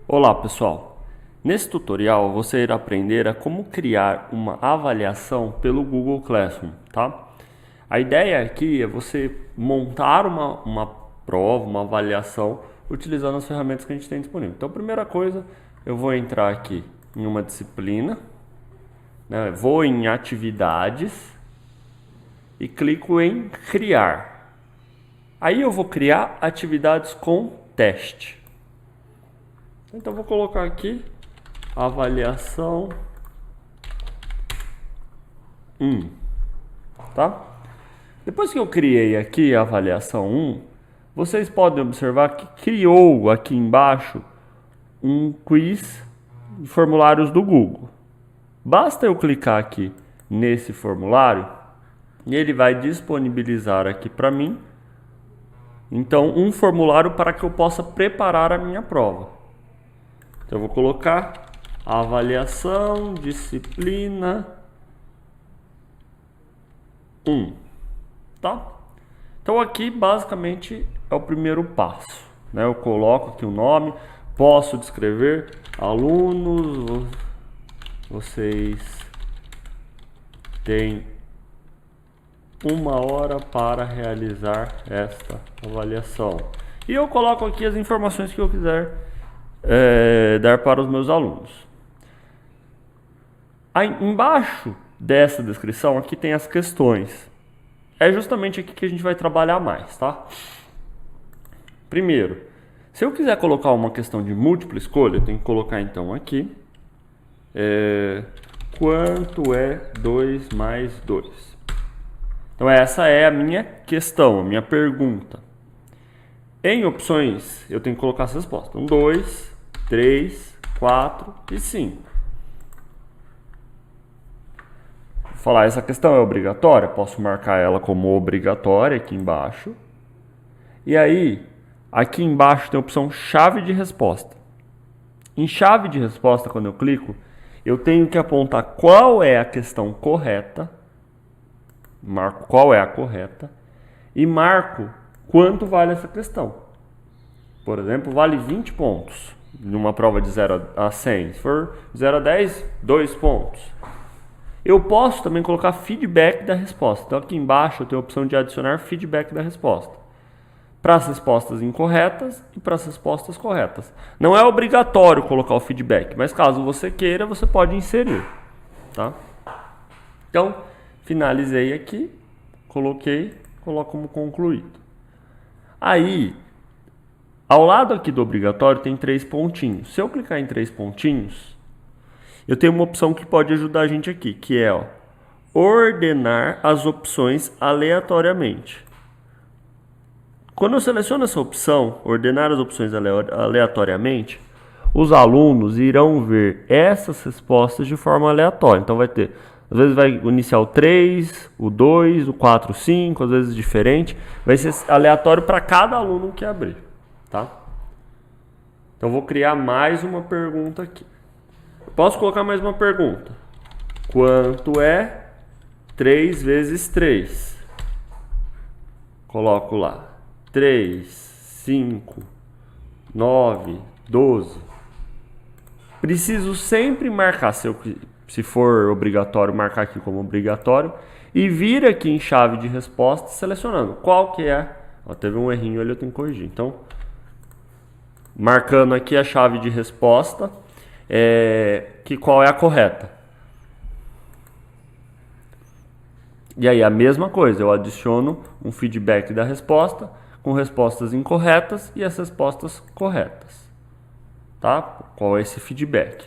Olá pessoal, nesse tutorial você irá aprender a como criar uma avaliação pelo Google Classroom, tá? A ideia aqui é você montar uma prova, uma avaliação utilizando as ferramentas que a gente tem disponível. Então, primeira coisa, eu vou entrar aqui em uma disciplina, né? Vou em atividades e clico em criar. Aí eu vou criar atividades com teste. Então vou colocar aqui avaliação 1, tá? Depois que eu criei aqui a avaliação 1, vocês podem observar que criou aqui embaixo um quiz de formulários do Google. Basta eu clicar aqui nesse formulário e ele vai disponibilizar aqui para mim, então, um formulário para que eu possa preparar a minha prova. Então, eu vou colocar avaliação, disciplina 1, tá? Então, aqui, basicamente, é o primeiro passo, né? Eu coloco aqui o nome, posso descrever, alunos, vocês têm 1 hora para realizar esta avaliação. E eu coloco aqui as informações que eu quiser dar para os meus alunos. Aí, embaixo dessa descrição aqui tem as questões. É justamente aqui que a gente vai trabalhar mais, tá? Primeiro, se eu quiser colocar uma questão de múltipla escolha, eu tenho que colocar então aqui quanto é 2 mais 2? Então essa é a minha questão, a minha pergunta. Em opções, eu tenho que colocar as respostas. Então, 2, 3, 4 e 5. Vou falar, essa questão é obrigatória? Posso marcar ela como obrigatória aqui embaixo. E aí, aqui embaixo tem a opção chave de resposta. Em chave de resposta, quando eu clico, eu tenho que apontar qual é a questão correta. Marco qual é a correta e marco quanto vale essa questão. Por exemplo, vale 20 pontos numa prova de 0 a 100. Se for 0 a 10, 2 pontos. Eu posso também colocar feedback da resposta. Então aqui embaixo eu tenho a opção de adicionar feedback da resposta para as respostas incorretas e para as respostas corretas. Não é obrigatório colocar o feedback, mas caso você queira, você pode inserir, tá? Então, finalizei aqui, coloco como concluído. Aí, ao lado aqui do obrigatório tem 3 pontinhos. Se eu clicar em 3 pontinhos, eu tenho uma opção que pode ajudar a gente aqui, que é ordenar as opções aleatoriamente. Quando eu seleciono essa opção, ordenar as opções aleatoriamente, os alunos irão ver essas respostas de forma aleatória. Então vai ter, às vezes vai iniciar o 3, o 2, o 4, o 5, às vezes diferente. Vai ser aleatório para cada aluno que abrir, tá? Então vou criar mais uma pergunta aqui. Posso colocar mais uma pergunta. Quanto é 3 vezes 3? Coloco lá. 3, 5, 9, 12. Preciso sempre marcar, se for obrigatório, marcar aqui como obrigatório. E vir aqui em chave de resposta, selecionando qual que é. Teve um errinho ali, eu tenho que corrigir. Então, marcando aqui a chave de resposta, que qual é a correta. E aí a mesma coisa, eu adiciono um feedback da resposta com respostas incorretas e as respostas corretas. Tá? Qual é esse feedback?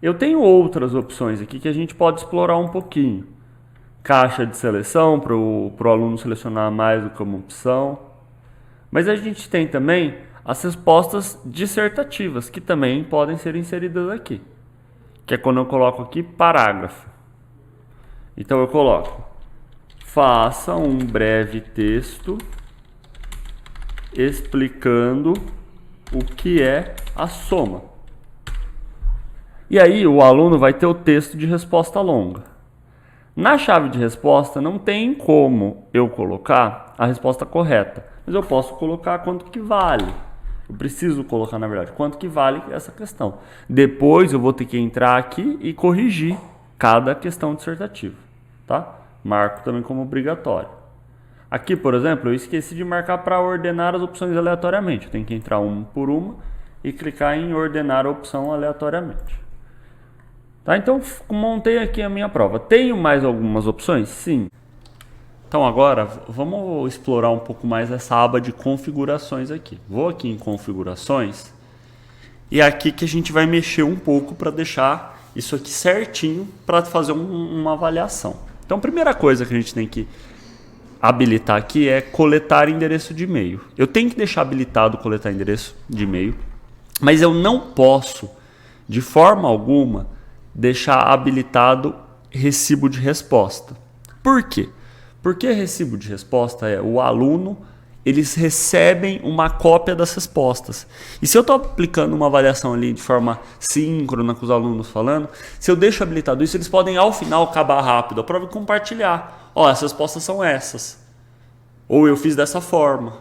Eu tenho outras opções aqui que a gente pode explorar um pouquinho. Caixa de seleção para o aluno selecionar mais do que uma opção. Mas a gente tem também as respostas dissertativas, que também podem ser inseridas aqui. Que é quando eu coloco aqui parágrafo. Então eu coloco: faça um breve texto explicando o que é a soma. E aí o aluno vai ter o texto de resposta longa. Na chave de resposta não tem como eu colocar a resposta correta, mas eu posso colocar quanto que vale. Eu preciso colocar, na verdade, quanto que vale essa questão. Depois eu vou ter que entrar aqui e corrigir cada questão dissertativa, tá? Marco também como obrigatório. Aqui, por exemplo, eu esqueci de marcar para ordenar as opções aleatoriamente. Eu tenho que entrar uma por uma e clicar em ordenar a opção aleatoriamente. Tá? Então, montei aqui a minha prova. Tenho mais algumas opções? Sim. Então agora vamos explorar um pouco mais essa aba de configurações aqui. Vou aqui em configurações e é aqui que a gente vai mexer um pouco para deixar isso aqui certinho para fazer uma avaliação. Então a primeira coisa que a gente tem que habilitar aqui é coletar endereço de e-mail. Eu tenho que deixar habilitado coletar endereço de e-mail, mas eu não posso de forma alguma deixar habilitado recibo de resposta. Por quê? Porque recibo de resposta é o aluno, eles recebem uma cópia das respostas. E se eu estou aplicando uma avaliação ali de forma síncrona com os alunos falando, se eu deixo habilitado isso, eles podem ao final acabar rápido a prova e compartilhar. Ó, as respostas são essas. Ou eu fiz dessa forma.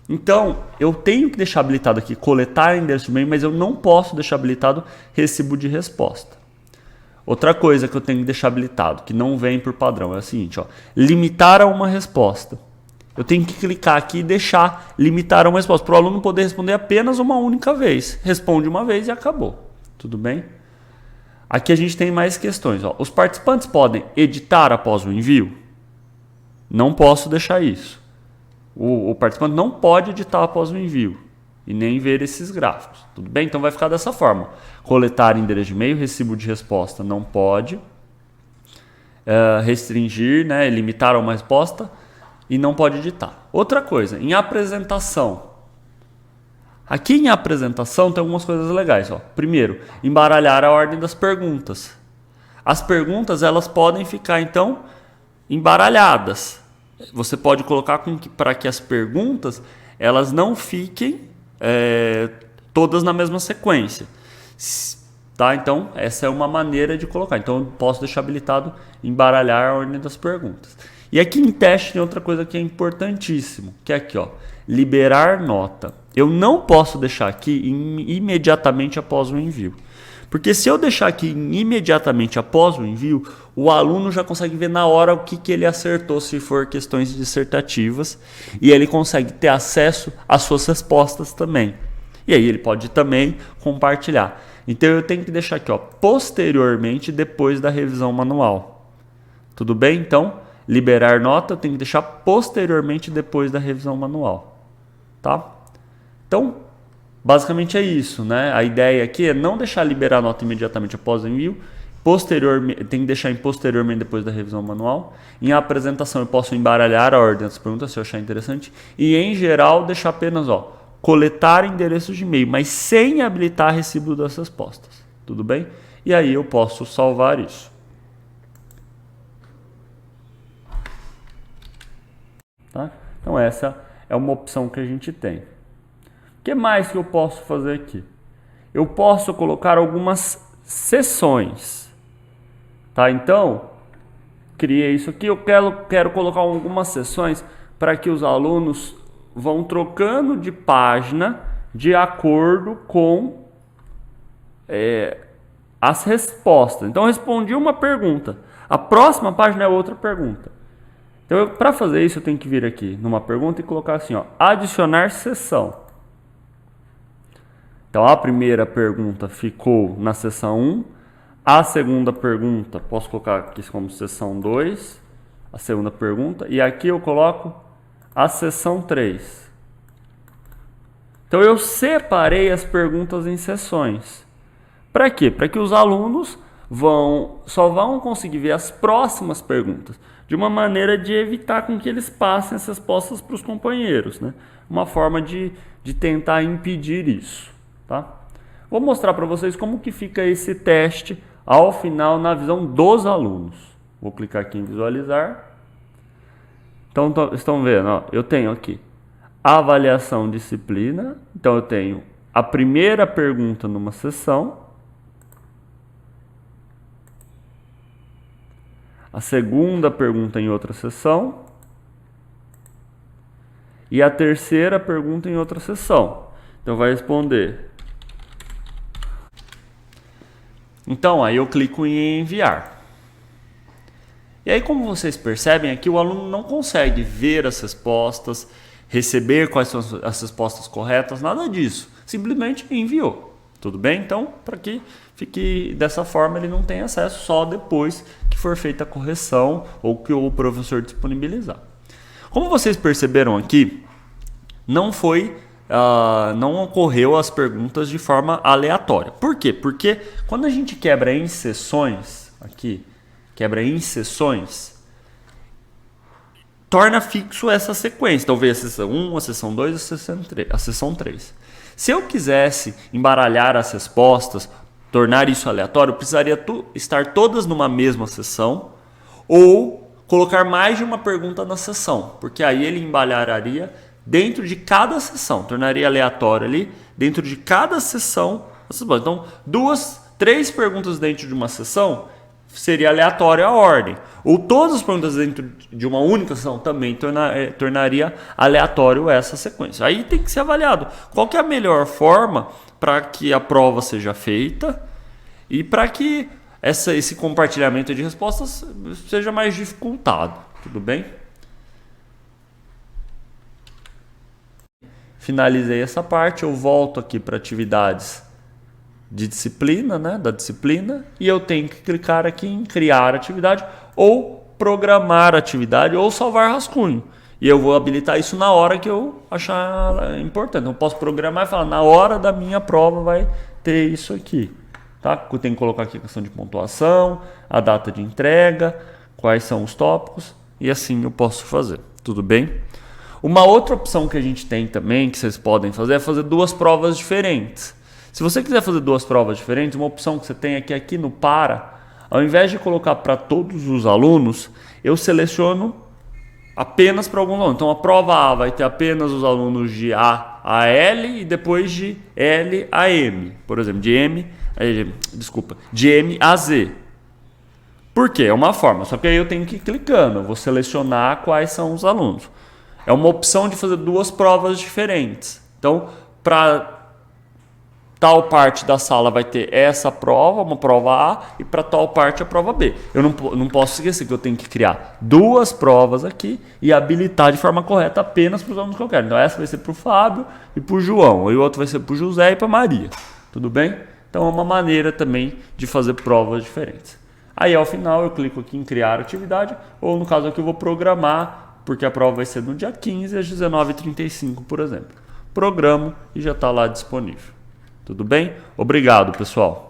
Então, eu tenho que deixar habilitado aqui coletar endereço de e-mail, mas eu não posso deixar habilitado recibo de resposta. Outra coisa que eu tenho que deixar habilitado, que não vem por padrão, é o seguinte, ó, limitar a uma resposta. Eu tenho que clicar aqui e deixar limitar a uma resposta, para o aluno poder responder apenas uma única vez. Responde uma vez e acabou. Tudo bem? Aqui a gente tem mais questões. Ó. Os participantes podem editar após o envio? Não posso deixar isso. O participante não pode editar após o envio e nem ver esses gráficos. Tudo bem? Então vai ficar dessa forma. Coletar endereço de e-mail, recibo de resposta não pode. Restringir, né, limitar a uma resposta e não pode editar. Outra coisa, em apresentação. Aqui em apresentação tem algumas coisas legais. Ó. Primeiro, embaralhar a ordem das perguntas. As perguntas elas podem ficar, então, embaralhadas. Você pode colocar para que as perguntas elas não fiquem todas na mesma sequência. Tá? Então, essa é uma maneira de colocar. Então, eu posso deixar habilitado embaralhar a ordem das perguntas. E aqui em teste tem outra coisa que é importantíssimo, que é aqui, ó, liberar nota. Eu não posso deixar aqui imediatamente após o envio. Porque se eu deixar aqui imediatamente após o envio, o aluno já consegue ver na hora o que ele acertou se for questões dissertativas e ele consegue ter acesso às suas respostas também. E aí ele pode também compartilhar. Então eu tenho que deixar aqui, ó, posteriormente, depois da revisão manual. Tudo bem? Então, liberar nota eu tenho que deixar posteriormente, depois da revisão manual. Tá? Então, basicamente é isso, né? A ideia aqui é não deixar liberar a nota imediatamente após o envio, tem que deixar em posteriormente depois da revisão manual. Em apresentação eu posso embaralhar a ordem das perguntas se eu achar interessante. E em geral deixar apenas, ó, coletar endereços de e-mail, mas sem habilitar recibo das respostas. Tudo bem? E aí eu posso salvar isso. Tá? Então essa é uma opção que a gente tem. O que mais que eu posso fazer aqui? Eu posso colocar algumas sessões. Tá? Então, criei isso aqui. Eu quero colocar algumas sessões para que os alunos vão trocando de página de acordo com as respostas. Então, eu respondi uma pergunta. A próxima página é outra pergunta. Então, para fazer isso, eu tenho que vir aqui numa pergunta e colocar assim, ó, adicionar sessão. Então, a primeira pergunta ficou na seção 1. A segunda pergunta, posso colocar aqui como seção 2. A segunda pergunta. E aqui eu coloco a seção 3. Então, eu separei as perguntas em seções. Para quê? Para que os alunos só vão conseguir ver as próximas perguntas. De uma maneira de evitar com que eles passem as respostas para os companheiros. Né? Uma forma de tentar impedir isso. Tá? Vou mostrar para vocês como que fica esse teste ao final na visão dos alunos. Vou clicar aqui em visualizar. Então, estão vendo, ó, eu tenho aqui a avaliação disciplina. Então, eu tenho a primeira pergunta numa sessão, a segunda pergunta em outra sessão e a terceira pergunta em outra sessão. Então vai responder. Então aí eu clico em enviar. E aí, como vocês percebem aqui, o aluno não consegue ver as respostas, receber quais são as respostas corretas, nada disso. Simplesmente enviou. Tudo bem? Então, para que fique dessa forma, ele não tem acesso só depois que for feita a correção ou que o professor disponibilizar. Como vocês perceberam aqui, não ocorreu as perguntas de forma aleatória. Por quê? Porque quando a gente quebra em seções, aqui, torna fixo essa sequência. Então veio a seção 1, a seção 2, a seção 3. Se eu quisesse embaralhar as respostas, tornar isso aleatório, eu precisaria estar todas numa mesma seção ou colocar mais de uma pergunta na seção, porque aí ele embaralharia dentro de cada seção, tornaria aleatório ali dentro de cada seção. Então, 3 perguntas dentro de uma seção seria aleatório a ordem. Ou todas as perguntas dentro de uma única seção também tornaria aleatório essa sequência. Aí tem que ser avaliado qual que é a melhor forma para que a prova seja feita e para que esse compartilhamento de respostas seja mais dificultado. Tudo bem? Finalizei essa parte, eu volto aqui para atividades de disciplina, né, da disciplina, e eu tenho que clicar aqui em criar atividade ou programar atividade ou salvar rascunho. E eu vou habilitar isso na hora que eu achar importante. Eu posso programar e falar, na hora da minha prova vai ter isso aqui. Tá? Eu tenho que colocar aqui a questão de pontuação, a data de entrega, quais são os tópicos, e assim eu posso fazer. Tudo bem? Uma outra opção que a gente tem também, que vocês podem fazer, é fazer 2 provas diferentes. Se você quiser fazer 2 provas diferentes, uma opção que você tem aqui no para, ao invés de colocar para todos os alunos, eu seleciono apenas para alguns alunos. Então a prova A vai ter apenas os alunos de A a L e depois de L a M. Por exemplo, de M a Z. Por quê? É uma forma, só que aí eu tenho que ir clicando, eu vou selecionar quais são os alunos. É uma opção de fazer 2 provas diferentes. Então, para tal parte da sala vai ter essa prova, uma prova A, e para tal parte a prova B. Eu não posso esquecer que eu tenho que criar 2 provas aqui e habilitar de forma correta apenas para os alunos que eu quero. Então essa vai ser para o Fábio e para o João, e o outro vai ser para o José e para a Maria. Tudo bem? Então é uma maneira também de fazer provas diferentes. Aí ao final eu clico aqui em criar atividade, ou no caso aqui eu vou programar, porque a prova vai ser no dia 15 às 19h35, por exemplo. Programo e já está lá disponível. Tudo bem? Obrigado, pessoal.